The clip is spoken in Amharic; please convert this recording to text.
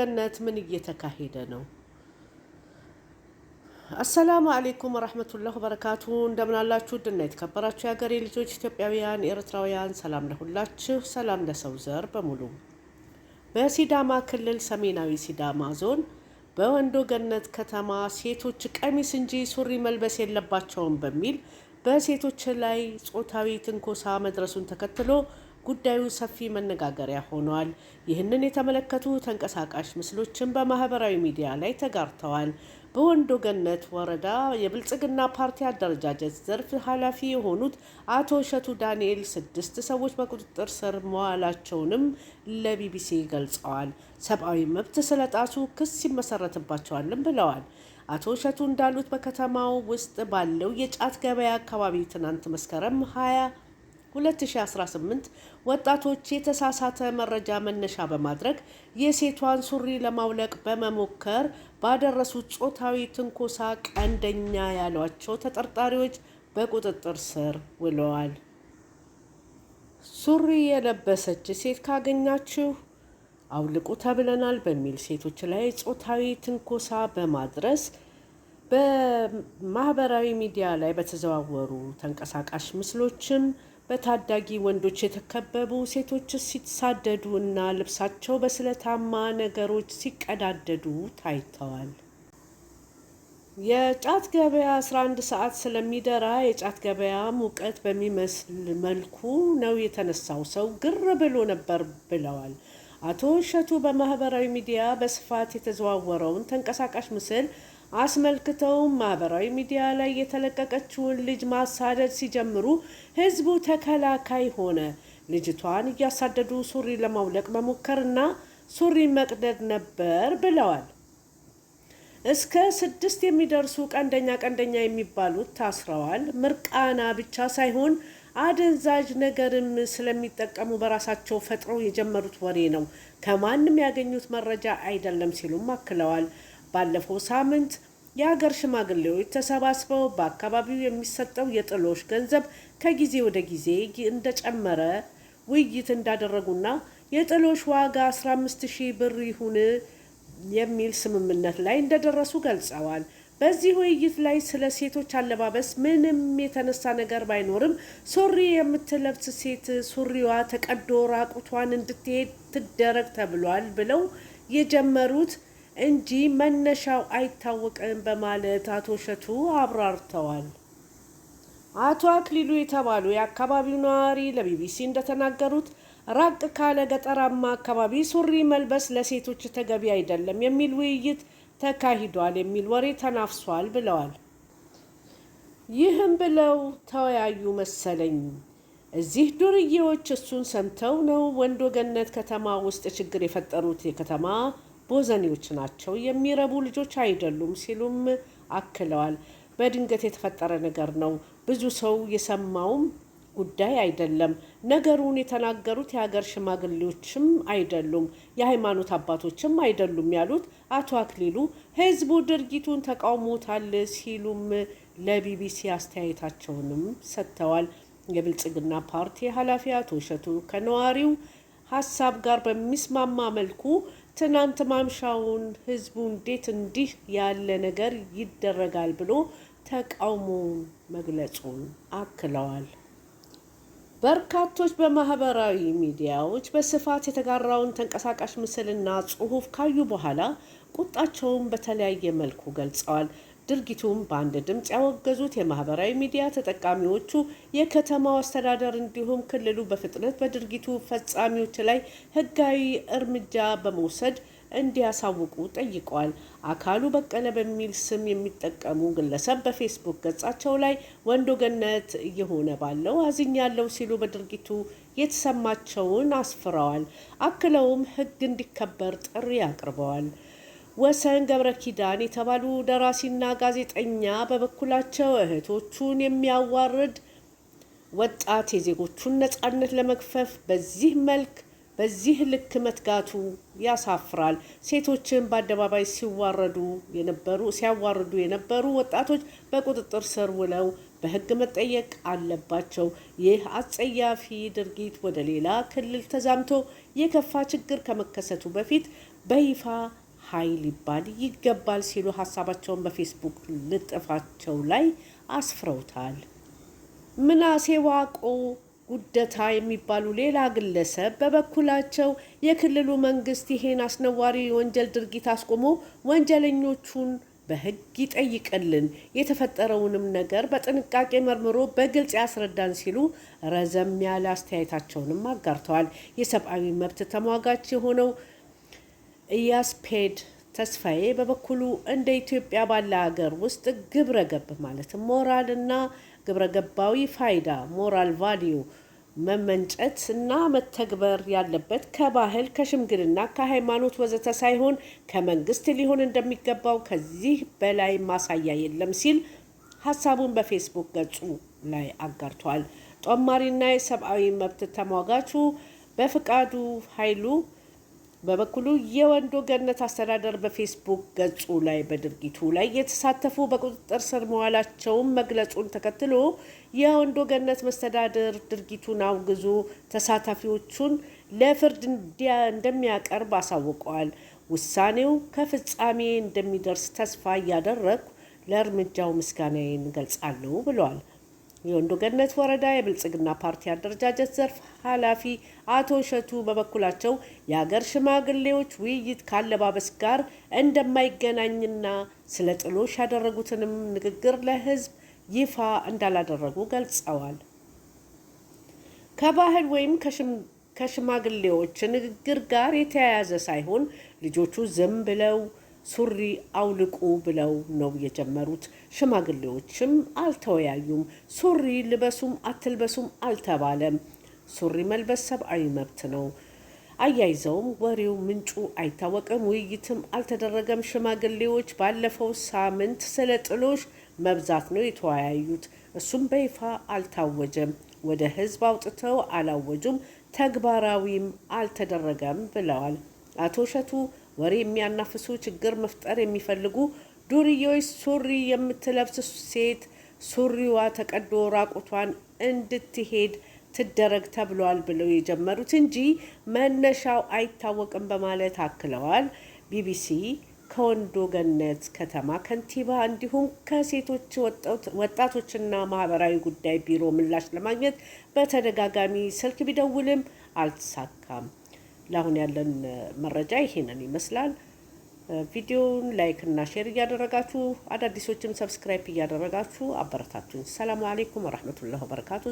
ገነት ምን እየተካሄደ ነው? አሰላሙ አለይኩም ወራህመቱላሂ ወበረካቱ። እንደምን አላችሁ? ድና የተከበራችሁ የሀገሬ ልጆች ኢትዮጵያውያን፣ ኤርትራውያን፣ ሰላም ለሁላችሁ፣ ሰላም ለሰው ዘር በሙሉ። በሲዳማ ክልል ሰሜናዊ ሲዳማ ዞን በወንዶ ገነት ከተማ ሴቶች ቀሚስ እንጂ ሱሪ መልበስ የለባቸውም በሚል በሴቶች ላይ ጾታዊ ትንኮሳ መድረሱን ተከትሎ ጉዳዩ ሰፊ መነጋገሪያ ሆኗል። ይህንን የተመለከቱ ተንቀሳቃሽ ምስሎችን በማህበራዊ ሚዲያ ላይ ተጋርተዋል። በወንዶ ገነት ወረዳ የብልጽግና ፓርቲ አደረጃጀት ዘርፍ ኃላፊ የሆኑት አቶ እሸቱ ዳንኤል 6 ሰዎች በቁጥጥር ስር መዋላቸውንም ለቢቢሲ ገልጸዋል። ሰብአዊ መብት ስለጣሱ ክስ ይመሰረትባቸዋልም ብለዋል። አቶ እሸቱ እንዳሉት በከተማው ውስጥ ባለው የጫት ገበያ አካባቢ ትናንት መስከረም 2018 ወጣቶች የተሳሳተ መረጃ መነሻ በማድረግ የሴቷን ሱሪ ለማውለቅ በመሞከር ባደረሱት ጾታዊ ትንኮሳ ቀንደኛ ያሏቸው ተጠርጣሪዎች በቁጥጥር ስር ውለዋል። ሱሪ የለበሰች ሴት ካገኛችሁ አውልቁ ተብለናል በሚል ሴቶች ላይ ጾታዊ ትንኮሳ በማድረስ በማህበራዊ ሚዲያ ላይ በተዘዋወሩ ተንቀሳቃሽ ምስሎችም በታዳጊ ወንዶች የተከበቡ ሴቶች ሲሳደዱ እና ልብሳቸው በስለታማ ነገሮች ሲቀዳደዱ ታይተዋል። የጫት ገበያ 11 ሰዓት ስለሚደራ የጫት ገበያ ሙቀት በሚመስል መልኩ ነው የተነሳው፣ ሰው ግር ብሎ ነበር ብለዋል አቶ እሸቱ። በማህበራዊ ሚዲያ በስፋት የተዘዋወረውን ተንቀሳቃሽ ምስል አስመልክተው ማህበራዊ ሚዲያ ላይ የተለቀቀችውን ልጅ ማሳደድ ሲጀምሩ ህዝቡ ተከላካይ ሆነ። ልጅቷን እያሳደዱ ሱሪ ለማውለቅ መሞከርና ሱሪ መቅደድ ነበር ብለዋል። እስከ 6 የሚደርሱ ቀንደኛ የሚባሉት ታስረዋል። ምርቃና ብቻ ሳይሆን አደንዛዥ ነገርም ስለሚጠቀሙ በራሳቸው ፈጥረው የጀመሩት ወሬ ነው፣ ከማንም ያገኙት መረጃ አይደለም ሲሉም አክለዋል። ባለፈው ሳምንት የሀገር ሽማግሌዎች ተሰባስበው በአካባቢው የሚሰጠው የጥሎሽ ገንዘብ ከጊዜ ወደ ጊዜ እንደጨመረ ውይይት እንዳደረጉና የጥሎሽ ዋጋ 15,000 ብር ይሁን የሚል ስምምነት ላይ እንደደረሱ ገልጸዋል። በዚህ ውይይት ላይ ስለ ሴቶች አለባበስ ምንም የተነሳ ነገር ባይኖርም ሱሪ የምትለብስ ሴት ሱሪዋ ተቀዶ ራቁቷን እንድትሄድ ትደረግ ተብሏል ብለው የጀመሩት እንጂ መነሻው አይታወቅም በማለት አቶ እሸቱ አብራርተዋል። አቶ አክሊሉ የተባሉ የአካባቢው ነዋሪ ለቢቢሲ እንደተናገሩት ራቅ ካለ ገጠራማ አካባቢ ሱሪ መልበስ ለሴቶች ተገቢ አይደለም የሚል ውይይት ተካሂዷል የሚል ወሬ ተናፍሷል ብለዋል። ይህም ብለው ተወያዩ መሰለኝ። እዚህ ዱርዬዎች እሱን ሰምተው ነው ወንዶ ገነት ከተማ ውስጥ ችግር የፈጠሩት። የከተማ ቦዘኔዎች ናቸው፣ የሚረቡ ልጆች አይደሉም ሲሉም አክለዋል። በድንገት የተፈጠረ ነገር ነው፣ ብዙ ሰው የሰማውም ጉዳይ አይደለም። ነገሩን የተናገሩት የሀገር ሽማግሌዎችም አይደሉም፣ የሃይማኖት አባቶችም አይደሉም ያሉት አቶ አክሊሉ ህዝቡ ድርጊቱን ተቃውሞታል ሲሉም ለቢቢሲ አስተያየታቸውንም ሰጥተዋል። የብልጽግና ፓርቲ ኃላፊ አቶ እሸቱ ከነዋሪው ሀሳብ ጋር በሚስማማ መልኩ ትናንት ማምሻውን ህዝቡ እንዴት እንዲህ ያለ ነገር ይደረጋል ብሎ ተቃውሞውን መግለጹን አክለዋል። በርካቶች በማህበራዊ ሚዲያዎች በስፋት የተጋራውን ተንቀሳቃሽ ምስልና ጽሑፍ ካዩ በኋላ ቁጣቸውን በተለያየ መልኩ ገልጸዋል። ድርጊቱም በአንድ ድምፅ ያወገዙት የማህበራዊ ሚዲያ ተጠቃሚዎቹ የከተማው አስተዳደር እንዲሁም ክልሉ በፍጥነት በድርጊቱ ፈጻሚዎች ላይ ህጋዊ እርምጃ በመውሰድ እንዲያሳውቁ ጠይቀዋል። አካሉ በቀለ በሚል ስም የሚጠቀሙ ግለሰብ በፌስቡክ ገጻቸው ላይ ወንዶ ገነት እየሆነ ባለው አዝኛለሁ ሲሉ በድርጊቱ የተሰማቸውን አስፍረዋል። አክለውም ህግ እንዲከበር ጥሪ አቅርበዋል። ወሰን ገብረ ኪዳን የተባሉ ደራሲና ጋዜጠኛ በበኩላቸው እህቶቹን የሚያዋርድ ወጣት የዜጎቹን ነጻነት ለመግፈፍ በዚህ ልክ መትጋቱ ያሳፍራል። ሴቶችን በአደባባይ ሲያዋርዱ የነበሩ ወጣቶች በቁጥጥር ስር ውለው በህግ መጠየቅ አለባቸው። ይህ አጸያፊ ድርጊት ወደ ሌላ ክልል ተዛምቶ የከፋ ችግር ከመከሰቱ በፊት በይፋ ኃይል ሊባል ይገባል ሲሉ ሀሳባቸውን በፌስቡክ ልጥፋቸው ላይ አስፍረውታል። ምናሴ ዋቆ ጉደታ የሚባሉ ሌላ ግለሰብ በበኩላቸው የክልሉ መንግስት ይሄን አስነዋሪ የወንጀል ድርጊት አስቆሞ ወንጀለኞቹን በሕግ ይጠይቅልን፣ የተፈጠረውንም ነገር በጥንቃቄ መርምሮ በግልጽ ያስረዳን ሲሉ ረዘም ያለ አስተያየታቸውንም አጋርተዋል። የሰብአዊ መብት ተሟጋች የሆነው ኢያስፔድ ተስፋዬ በበኩሉ እንደ ኢትዮጵያ ባለ ሀገር ውስጥ ግብረ ገብ ማለትም ሞራልና ግብረ ገባዊ ፋይዳ ሞራል ቫሊዩ መመንጨት እና መተግበር ያለበት ከባህል፣ ከሽምግልና፣ ከሃይማኖት ወዘተ ሳይሆን ከመንግስት ሊሆን እንደሚገባው ከዚህ በላይ ማሳያ የለም ሲል ሀሳቡን በፌስቡክ ገጹ ላይ አጋርቷል። ጦማሪና የሰብአዊ መብት ተሟጋቹ በፍቃዱ ኃይሉ በበኩሉ የወንዶ ገነት አስተዳደር በፌስቡክ ገጹ ላይ በድርጊቱ ላይ የተሳተፉ በቁጥጥር ስር መዋላቸውን መግለጹን ተከትሎ የወንዶ ገነት መስተዳድር ድርጊቱን አውግዞ ተሳታፊዎቹን ለፍርድ እንደሚያቀርብ አሳውቀዋል። ውሳኔው ከፍጻሜ እንደሚደርስ ተስፋ እያደረግኩ ለእርምጃው ምስጋናዬን እገልጻለሁ ብለዋል። የወንዶ ገነት ወረዳ የብልጽግና ፓርቲ አደረጃጀት ዘርፍ ኃላፊ አቶ እሸቱ በበኩላቸው የሀገር ሽማግሌዎች ውይይት ካለባበስ ጋር እንደማይገናኝና ስለ ጥሎሽ ያደረጉትንም ንግግር ለሕዝብ ይፋ እንዳላደረጉ ገልጸዋል። ከባህል ወይም ከሽማግሌዎች ንግግር ጋር የተያያዘ ሳይሆን ልጆቹ ዝም ብለው ሱሪ አውልቁ ብለው ነው የጀመሩት። ሽማግሌዎችም አልተወያዩም። ሱሪ ልበሱም አትልበሱም አልተባለም። ሱሪ መልበስ ሰብአዊ መብት ነው። አያይዘውም ወሬው ምንጩ አይታወቅም፣ ውይይትም አልተደረገም። ሽማግሌዎች ባለፈው ሳምንት ስለ ጥሎሽ መብዛት ነው የተወያዩት። እሱም በይፋ አልታወጀም። ወደ ህዝብ አውጥተው አላወጁም፣ ተግባራዊም አልተደረገም ብለዋል። አቶ እሸቱ ወሬ የሚያናፍሱ ችግር መፍጠር የሚፈልጉ ዱርዬዎች ሱሪ የምትለብስ ሴት ሱሪዋ ተቀዶ ራቁቷን እንድትሄድ ትደረግ ተብሏል ብለው የጀመሩት እንጂ መነሻው አይታወቅም በማለት አክለዋል። ቢቢሲ ከወንዶ ገነት ከተማ ከንቲባ እንዲሁም ከሴቶች ወጣቶችና ማህበራዊ ጉዳይ ቢሮ ምላሽ ለማግኘት በተደጋጋሚ ስልክ ቢደውልም አልተሳካም። ለአሁን ያለን መረጃ ይሄንን ይመስላል። ቪዲዮውን ላይክ እና ሼር እያደረጋችሁ አዳዲሶችም ሰብስክራይብ እያደረጋችሁ አበረታቱኝ። ሰላም አለይኩም ወራህመቱላሂ ወበረካቱ።